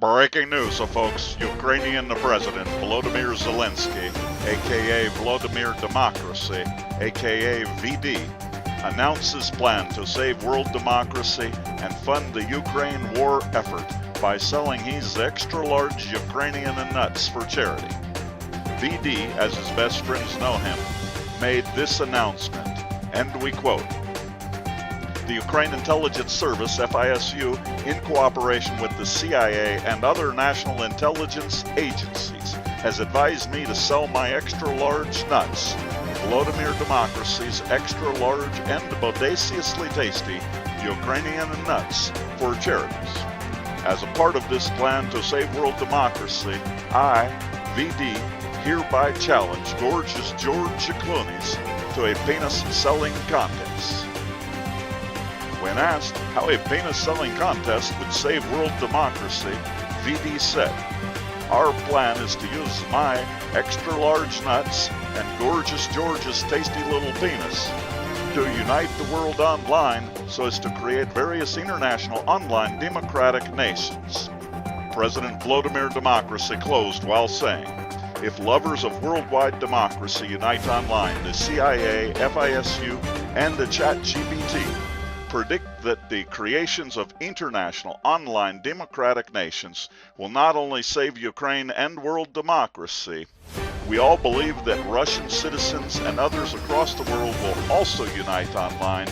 Breaking news, folks. Ukrainian President Volodymyr Zelensky, aka Vladimir Democracy, aka VD, announces plan to save world democracy and fund the Ukraine war effort by selling his extra-large Ukrainian nuts for charity. VD, as his best friends know him, made this announcement, and we quote, "The Ukraine Intelligence Service, FISU, in cooperation with the CIA and other national intelligence agencies, has advised me to sell my extra-large nuts, Volodymyr Democracy's extra-large and bodaciously tasty Ukrainian nuts, for charities. As a part of this plan to save world democracy, I, VD, hereby challenge gorgeous George Clooney's to a penis-selling contest." When asked how a penis-selling contest would save world democracy, VD said, "Our plan is to use my extra-large nuts and gorgeous George's tasty little penis to unite the world online so as to create various international online democratic nations." President Vladimir Democracy closed while saying, "If lovers of worldwide democracy unite online, the CIA, FISU, and the ChatGPT predict that the creations of international online democratic nations will not only save Ukraine and world democracy, we all believe that Russian citizens and others across the world will also unite online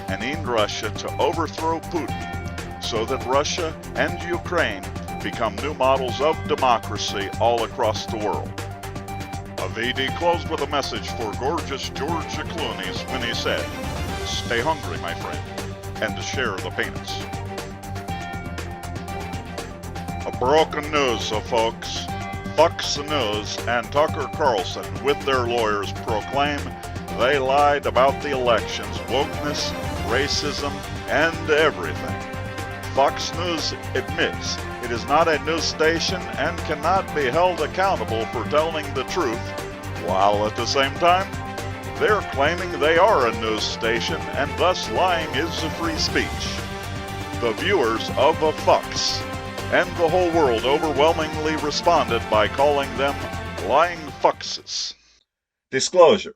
and in Russia to overthrow Putin so that Russia and Ukraine become new models of democracy all across the world." A VD closed with a message for gorgeous George Clooney's when he said, "Stay hungry, my friend, and share the penis." A broken news, folks. Fox News and Tucker Carlson, with their lawyers, proclaim they lied about the elections, wokeness, racism, and everything. Fox News admits it is not a news station and cannot be held accountable for telling the truth, while at the same time, they're claiming they are a news station and thus lying is free speech. The viewers of Fox and the whole world overwhelmingly responded by calling them lying foxes. Disclosure.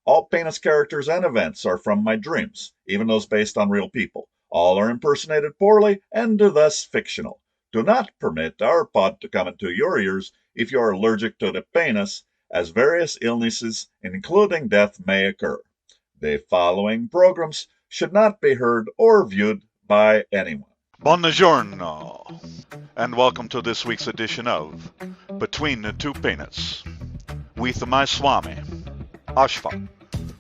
All penis characters and events are from my dreams, even those based on real people. All are impersonated poorly and are thus fictional. Do not permit our pod to come into your ears if you are allergic to the penis, as various illnesses, including death, may occur. The following programs should not be heard or viewed by anyone. Buongiorno, and welcome to this week's edition of Between the Two Penis, with my Swami, Ashfa,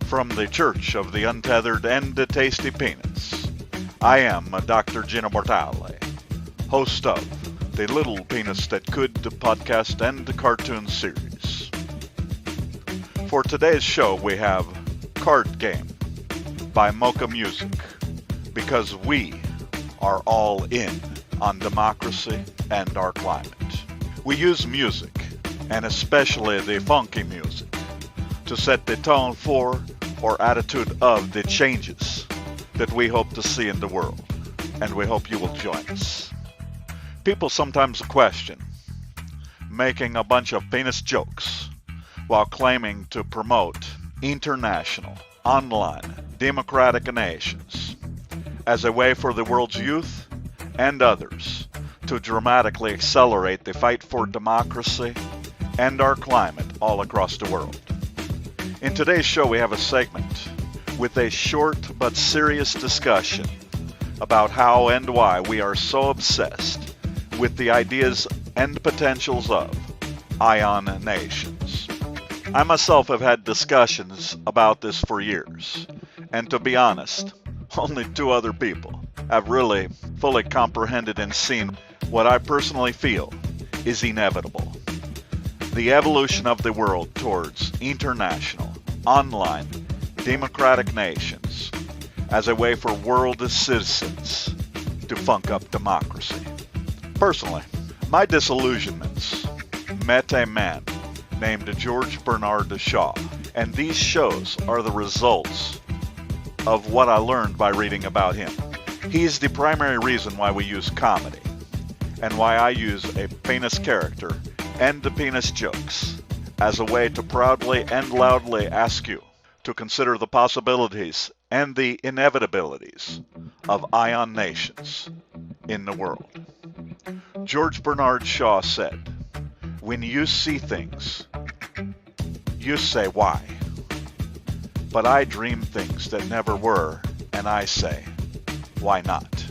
from the Church of the Untethered and the Tasty Penis. I am Dr. Gino Mortale, host of the Little Penis That Could podcast and the cartoon series. For today's show, we have Card Game by Mocha Music, because we are all in on democracy and our climate. We use music, and especially the funky music, to set the tone for or attitude of the changes that we hope to see in the world, and we hope you will join us. People sometimes question making a bunch of penis jokes while claiming to promote international, online, democratic nations as a way for the world's youth and others to dramatically accelerate the fight for democracy and our climate all across the world. In today's show, we have a segment with a short but serious discussion about how and why we are so obsessed with the ideas and potentials of ion nations. I myself have had discussions about this for years, and to be honest, only two other people have really fully comprehended and seen what I personally feel is inevitable: the evolution of the world towards international, online, democratic nations as a way for world citizens to funk up democracy. Personally, my disillusionments met a man named George Bernard Shaw, and these shows are the results of what I learned by reading about him. He is the primary reason why we use comedy, and why I use a penis character and the penis jokes as a way to proudly and loudly ask you to consider the possibilities and the inevitabilities of ion nations in the world. George Bernard Shaw said, "When you see things, you say why. But I dream things that never were, and I say, why not?"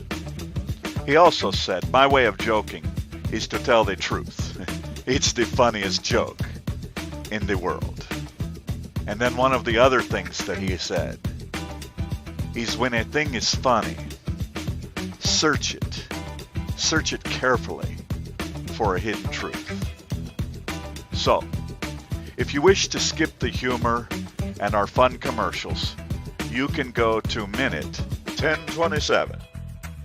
He also said, "My way of joking is to tell the truth. It's the funniest joke in the world." And then one of the other things that he said is, when a thing is funny, search it carefully for a hidden truth. So, if you wish to skip the humor and our fun commercials, you can go to minute 1027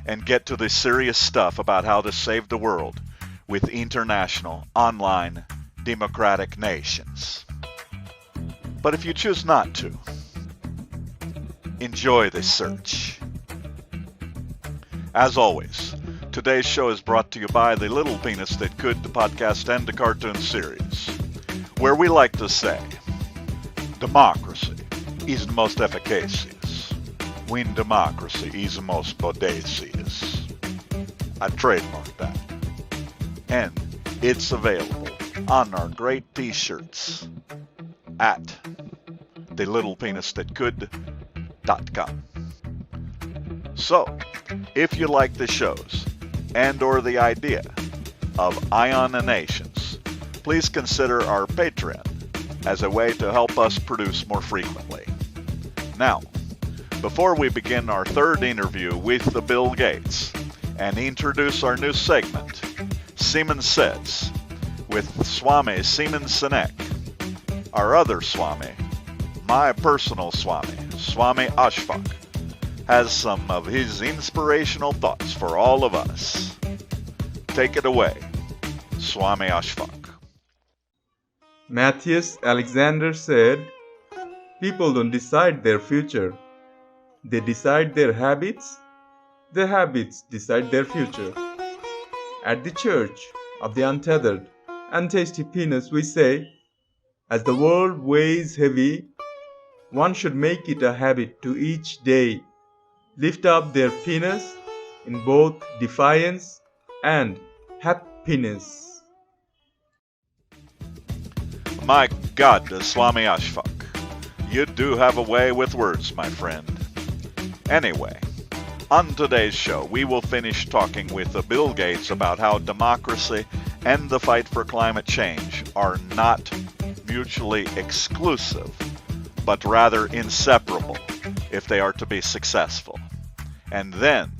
and get to the serious stuff about how to save the world with international, online, democratic nations. But if you choose not to, enjoy the search. As always, today's show is brought to you by The Little Penis That Could, the podcast and the cartoon series, where we like to say, democracy is the most efficacious when democracy is the most bodacious. I trademarked that. And it's available on our great t-shirts at thelittlepenisthatcould.com. So, if you like the shows and or the idea of Ionations, please consider our Patreon as a way to help us produce more frequently. Now, before we begin our third interview with the Bill Gates and introduce our new segment, Simon Says, with Swami Simon Sinek, our other Swami, my personal Swami, Swami Ashfaq, has some of his inspirational thoughts for all of us. Take it away, Swami Ashfaq. Matthias Alexander said, "People don't decide their future. They decide their habits. The habits decide their future." At the Church of the Untethered and Tasty Penis, we say, as the world weighs heavy, one should make it a habit to each day lift up their penis in both defiance and happiness. My God, Swami Ashfaq, you do have a way with words, my friend. Anyway, on today's show, we will finish talking with Bill Gates about how democracy and the fight for climate change are not mutually exclusive, but rather inseparable if they are to be successful. And then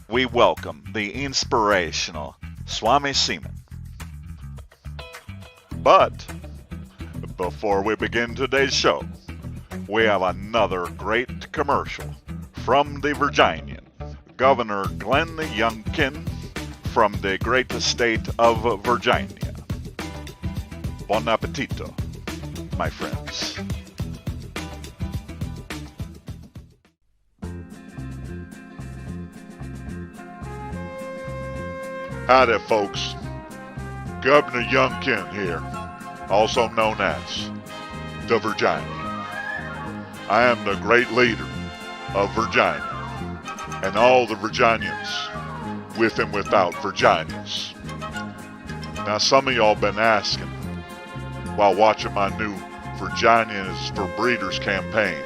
we welcome the inspirational Swami Simon. But before we begin today's show, we have another great commercial from the Virginian, Governor Glenn Youngkin from the great state of Virginia. Bon appetito, my friends. Howdy, folks. Governor Youngkin here, also known as the Virginian. I am the great leader of Virginia, and all the Virginians, with and without Virginians. Now, some of y'all been asking, while watching my new Virginians for Breeders campaign,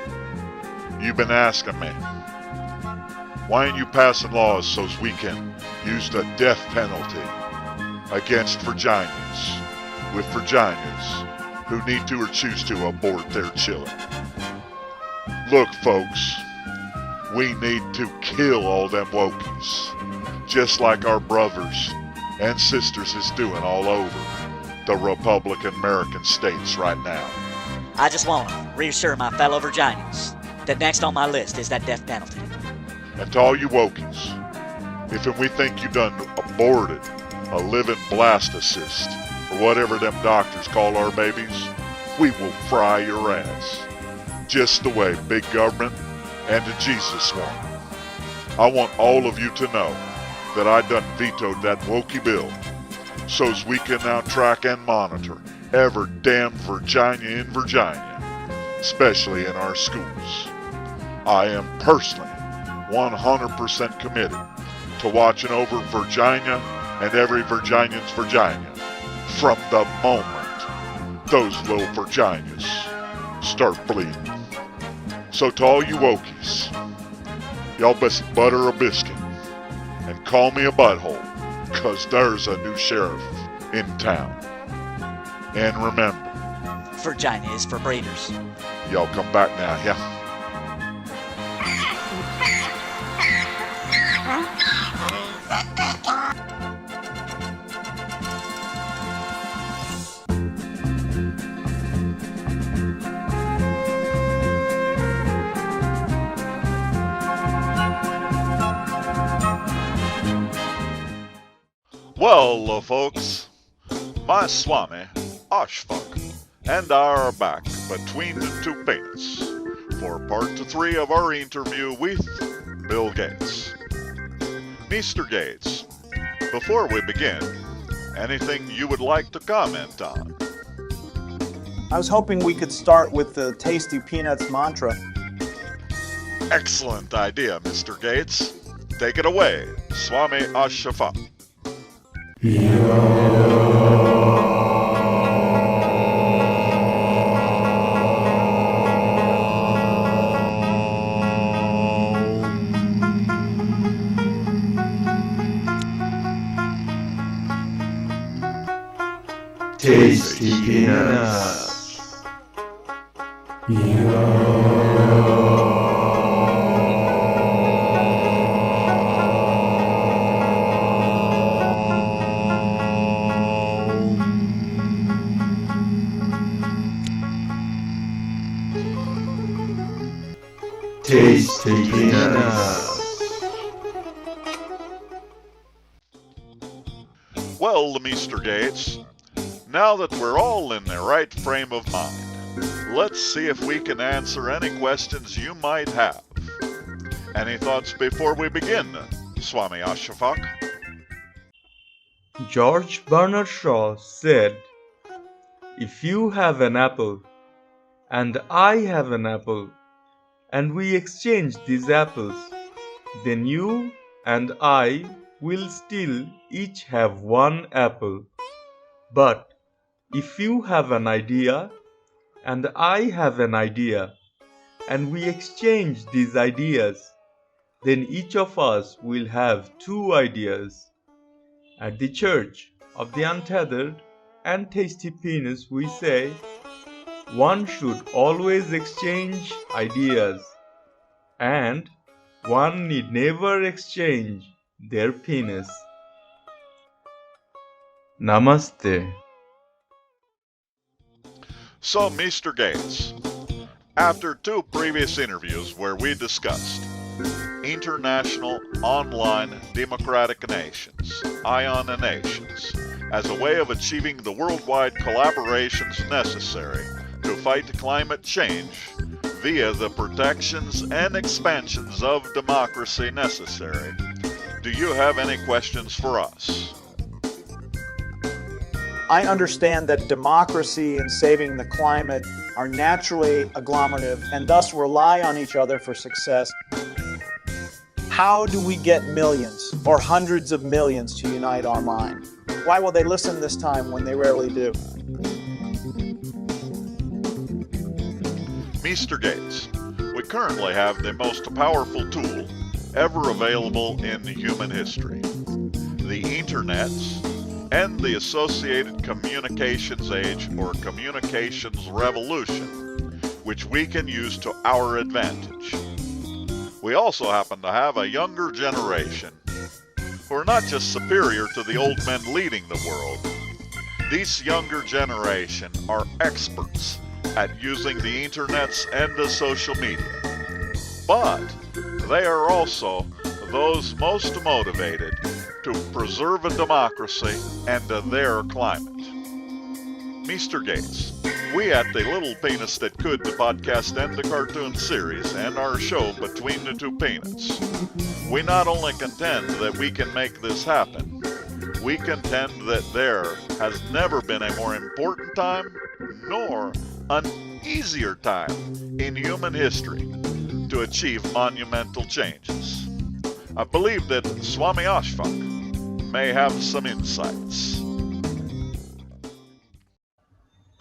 you've been asking me, why ain't you passing laws so we can use the death penalty against Virginians, with Virginians who need to or choose to abort their children? Look, folks, we need to kill all them wokies, just like our brothers and sisters is doing all over the Republican American states right now. I just want to reassure my fellow Virginians that next on my list is that death penalty. And to all you wokies, if we think you done aborted a living blastocyst, or whatever them doctors call our babies, we will fry your ass. Just the way big government and Jesus want. I want all of you to know that I done vetoed that wokey bill, so's we can now track and monitor every damn Virginia in Virginia, especially in our schools. I am personally 100% committed to watching over Virginia and every Virginian's Virginia from the moment those little Virginias start bleeding. So to all you Wokies, y'all best butter a biscuit and call me a butthole, 'cause there's a new sheriff in town. And remember, Virginia is for breeders. y'all come back now, yeah? Well, folks, my Swami, Ashfaq, and I are back between the two penis for part 3 of our interview with Bill Gates. Mr. Gates, before we begin, anything you would like to comment on? I was hoping we could start with the tasty peanuts mantra. Excellent idea, Mr. Gates. Take it away, Swami Ashfaq. Tasty peanuts. Tasty peanuts. Well, Mr. Gates, now that we're all in the right frame of mind, let's see if we can answer any questions you might have. Any thoughts before we begin, Swami Ashfaq? George Bernard Shaw said, "If you have an apple, and I have an apple, and we exchange these apples, then you and I will still each have one apple. But if you have an idea, and I have an idea, and we exchange these ideas, then each of us will have 2 ideas." At the Church of the Untethered and Tasty Penis, we say, one should always exchange ideas, and one need never exchange their penis. Namaste. So, Mr. Gates, after 2 previous interviews where we discussed International Online Democratic Nations, ION Nations, as a way of achieving the worldwide collaborations necessary to fight climate change via the protections and expansions of democracy necessary, do you have any questions for us? I understand that democracy and saving the climate are naturally agglomerative and thus rely on each other for success. How do we get millions or hundreds of millions to unite our mind? Why will they listen this time when they rarely do? Mr. Gates, we currently have the most powerful tool ever available in human history, the Internet and the associated communications age or communications revolution, which we can use to our advantage. We also happen to have a younger generation who are not just superior to the old men leading the world. These younger generation are experts at using the internets and the social media. But they are also those most motivated to preserve a democracy and their climate. Mr. Gates, We at the Little Penis That Could, the podcast and the cartoon series, and our show Between the Two Peanuts, we not only contend that we can make this happen, we contend that there has never been a more important time, nor an easier time in human history to achieve monumental changes. I believe that Swami Ashfaq may have some insights.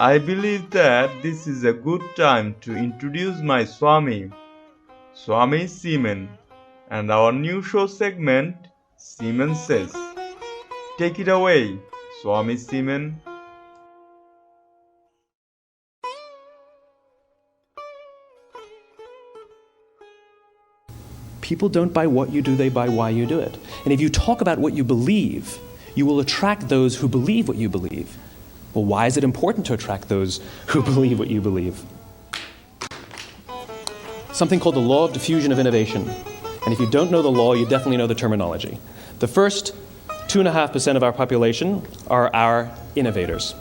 I believe that this is a good time to introduce my Swami, Swami Simon, and our new show segment, Simon Says. Take it away, Swami Simon. People don't buy what you do, they buy why you do it. And if you talk about what you believe, you will attract those who believe what you believe. Well, why is it important to attract those who believe what you believe? Something called the law of diffusion of innovation. And if you don't know the law, you definitely know the terminology. The first 2.5% of our population are our innovators.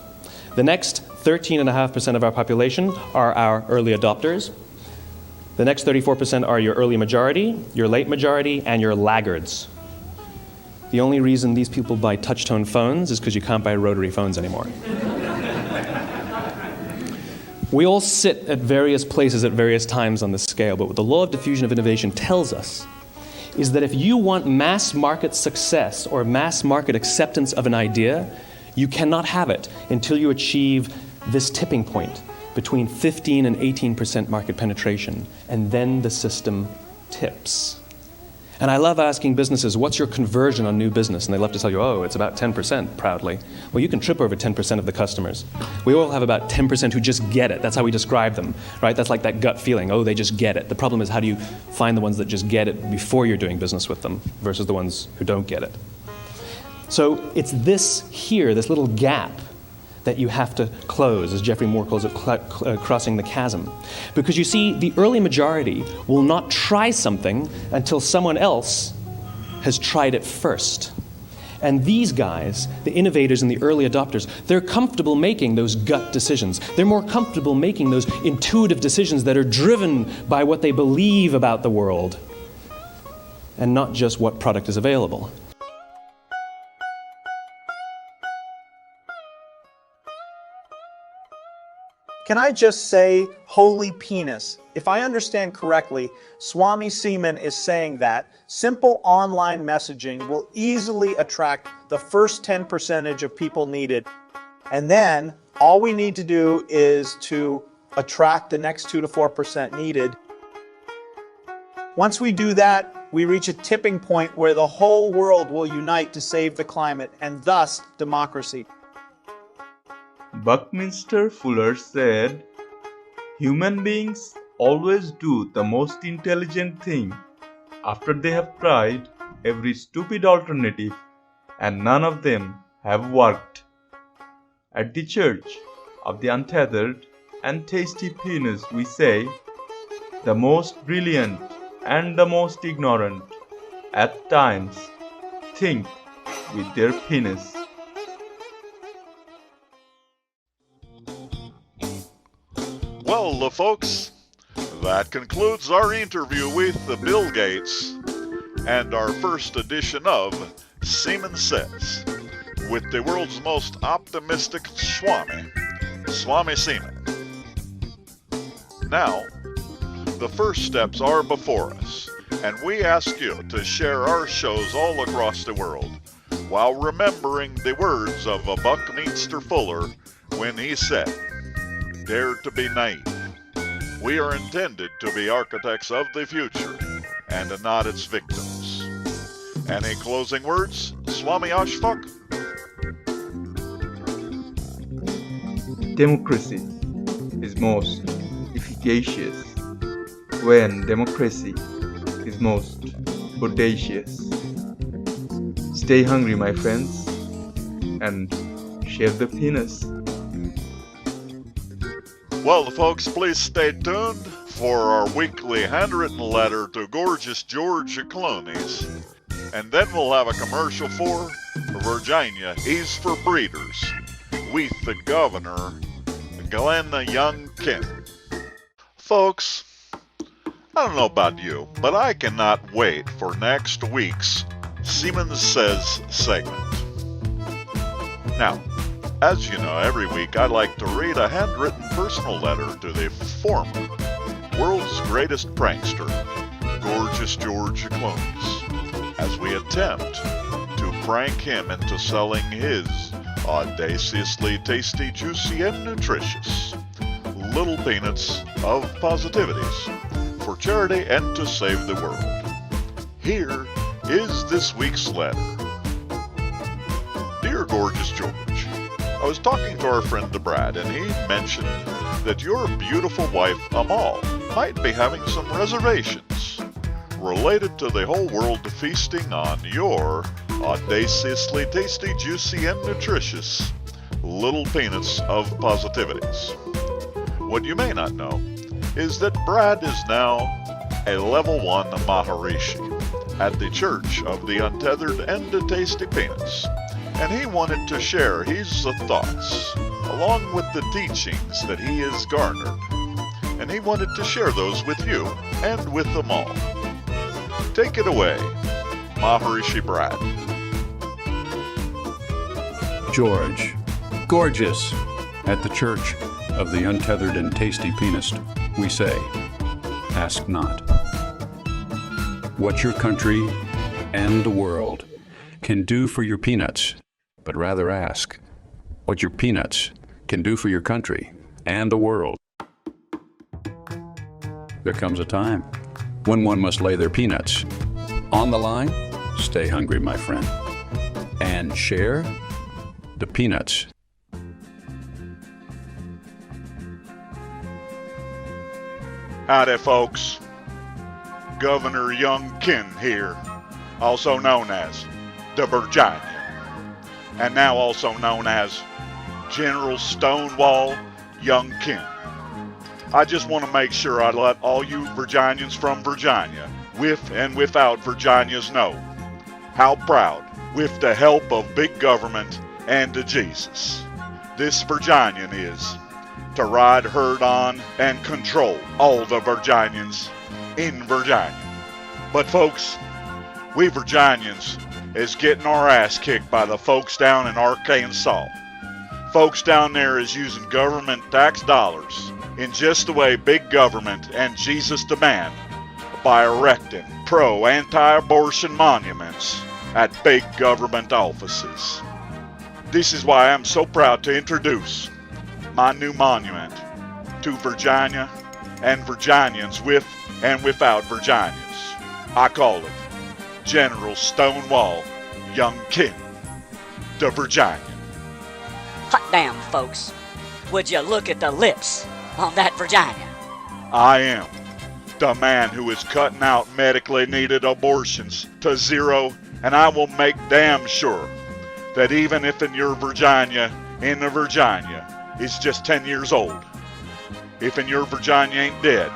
The next 13.5% of our population are our early adopters. The next 34% are your early majority, your late majority, and your laggards. The only reason these people buy touch-tone phones is because you can't buy rotary phones anymore. We all sit at various places at various times on the scale, but what the law of diffusion of innovation tells us is that if you want mass market success or mass market acceptance of an idea, you cannot have it until you achieve this tipping point between 15 and 18% market penetration, and then the system tips. And I love asking businesses, what's your conversion on new business? And they love to tell you, oh, it's about 10%, proudly. Well, you can trip over 10% of the customers. We all have about 10% who just get it. That's how we describe them, right? That's like that gut feeling, oh, they just get it. The problem is, how do you find the ones that just get it before you're doing business with them versus the ones who don't get it? So it's this here, this little gap, that you have to close, as Geoffrey Moore calls it, crossing the chasm. Because you see, the early majority will not try something until someone else has tried it first. And these guys, the innovators and the early adopters, they're comfortable making those gut decisions. They're more comfortable making those intuitive decisions that are driven by what they believe about the world, and not just what product is available. Can I just say, holy penis? If I understand correctly, Swami Simon is saying that simple online messaging will easily attract the first 10% of people needed. And then all we need to do is to attract the next 2 to 4% needed. Once we do that, we reach a tipping point where the whole world will unite to save the climate and thus democracy. Buckminster Fuller said, human beings always do the most intelligent thing after they have tried every stupid alternative and none of them have worked. At the Church of the Untethered and Tasty Penis, we say, the most brilliant and the most ignorant at times think with their penis. Well, folks, that concludes our interview with Bill Gates and our first edition of Simon Says, with the world's most optimistic Swami, Swami Simon. Now, the first steps are before us, and we ask you to share our shows all across the world, while remembering the words of Buckminster Fuller when he said, "Dare to be naive. We are intended to be architects of the future, and not its victims." Any closing words, Swami Ashfaq? Democracy is most efficacious when democracy is most audacious. Stay hungry, my friends, and shave the penis. Well, folks, please stay tuned for our weekly handwritten letter to gorgeous George Clooney's. And then we'll have a commercial for Virginia is for breeders, with the governor Glenn Young Kin. Folks, I don't know about you, but I cannot wait for next week's Simon Says segment. Now, as you know, every week I like to read a handwritten personal letter to the former world's greatest prankster, Gorgeous George Clooney, as we attempt to prank him into selling his audaciously tasty, juicy, and nutritious little peanuts of positivities for charity and to save the world. Here is this week's letter. Dear Gorgeous George, I was talking to our friend Brad, and he mentioned that your beautiful wife Amal might be having some reservations related to the whole world feasting on your audaciously tasty, juicy, and nutritious little peanuts of positivities. What you may not know is that Brad is now a level 1 Maharishi at the Church of the Untethered and the Tasty Peanuts, and he wanted to share his thoughts along with the teachings that he has garnered, and he wanted to share those with you and with them all. Take it away, Maharishi Brad. George, gorgeous, at the Church of the Untethered and Tasty Peanut, we say, ask not what your country and the world can do for your peanuts, but rather ask what your peanuts can do for your country and the world. There comes a time when one must lay their peanuts on the line. Stay hungry, my friend, and share the peanuts. Howdy, folks. Governor Young Kin here, also known as the Virginian, and now also known as General Stonewall Young Kin. I just want to make sure I let all you Virginians from Virginia, with and without Virginias, know how proud, with the help of big government and to Jesus, this Virginian is to ride herd on and control all the Virginians in Virginia. But folks, we Virginians is getting our ass kicked by the folks down in Arkansas. Folks down there is using government tax dollars in just the way big government and Jesus demand, by erecting pro-anti-abortion monuments at big government offices. This is why I'm so proud to introduce my new monument to Virginia and Virginians with and without Virginians. I call it General Stonewall Young Kin, the Virginian. Hot damn, folks. Would you look at the lips on that Virginia? I am the man who is cutting out medically needed abortions to zero, and I will make damn sure that even if in your Virginia, in the Virginia, is just 10 years old, if in your Virginia ain't dead,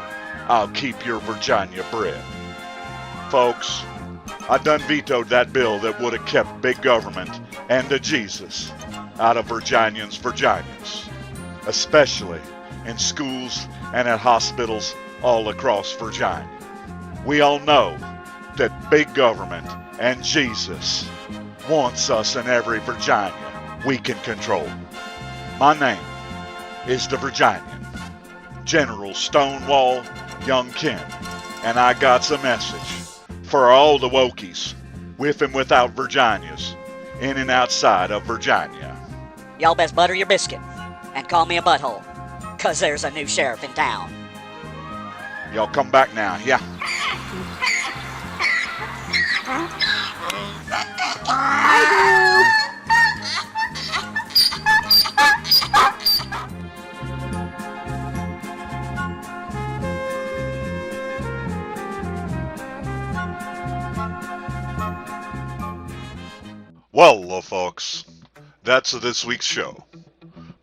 I'll keep your Virginia bred. Folks, I done vetoed that bill that would have kept big government and the Jesus out of Virginians' especially in schools and at hospitals all across Virginia. We all know that big government and Jesus wants us in every Virginia we can control. My name is the Virginian, General Stonewall Young Kin, and I got a message for all the wokies, with and without Virginias, in and outside of Virginia. Y'all best butter your biscuit and call me a butthole, 'cause there's a new sheriff in town. Y'all come back now, yeah? Well, folks, that's this week's show.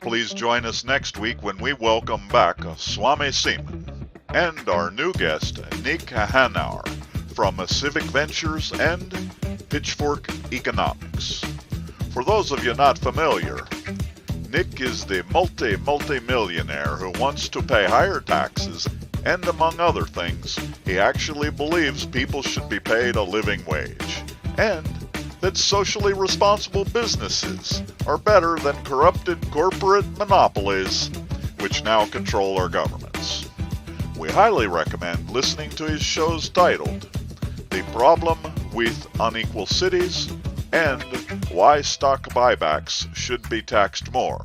Please join us next week when we welcome back Swami Simon and our new guest, Nick Hanauer, from Civic Ventures and Pitchfork Economics. For those of you not familiar, Nick is the multi-millionaire who wants to pay higher taxes, and among other things, he actually believes people should be paid a living wage, and that socially responsible businesses are better than corrupted corporate monopolies which now control our governments. We highly recommend listening to his shows titled The Problem with Unequal Cities and Why Stock Buybacks Should Be Taxed More.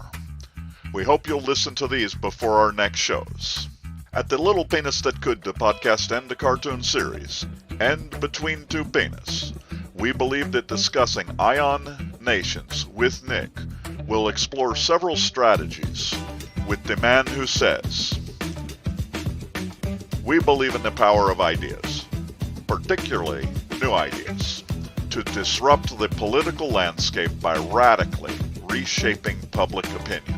We hope you'll listen to these before our next shows. At the Little Penis That Could, the podcast and the cartoon series, and Between Two Penis, we believe that discussing Ion Nations with Nick will explore several strategies with the man who says, we believe in the power of ideas, particularly new ideas, to disrupt the political landscape by radically reshaping public opinion.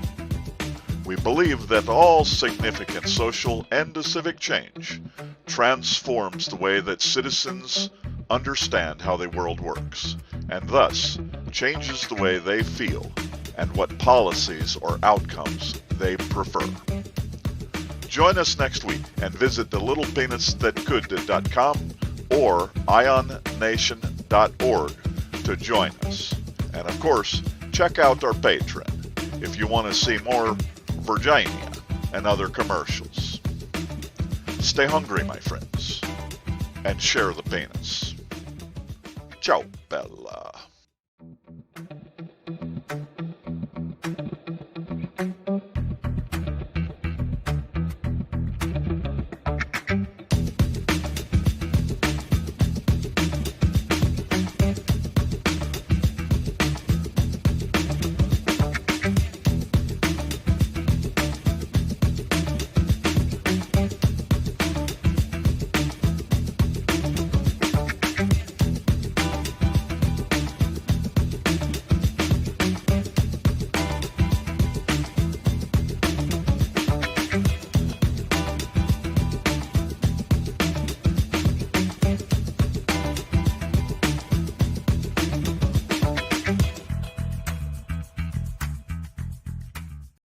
We believe that all significant social and civic change transforms the way that citizens understand how the world works, and thus changes the way they feel and what policies or outcomes they prefer. Join us next week and visit thelittlepenisthatcould.com or ionnation.org to join us. And of course, check out our Patreon if you want to see more Virginia and other commercials. Stay hungry, my friends, and share the penis. Ciao, Bella.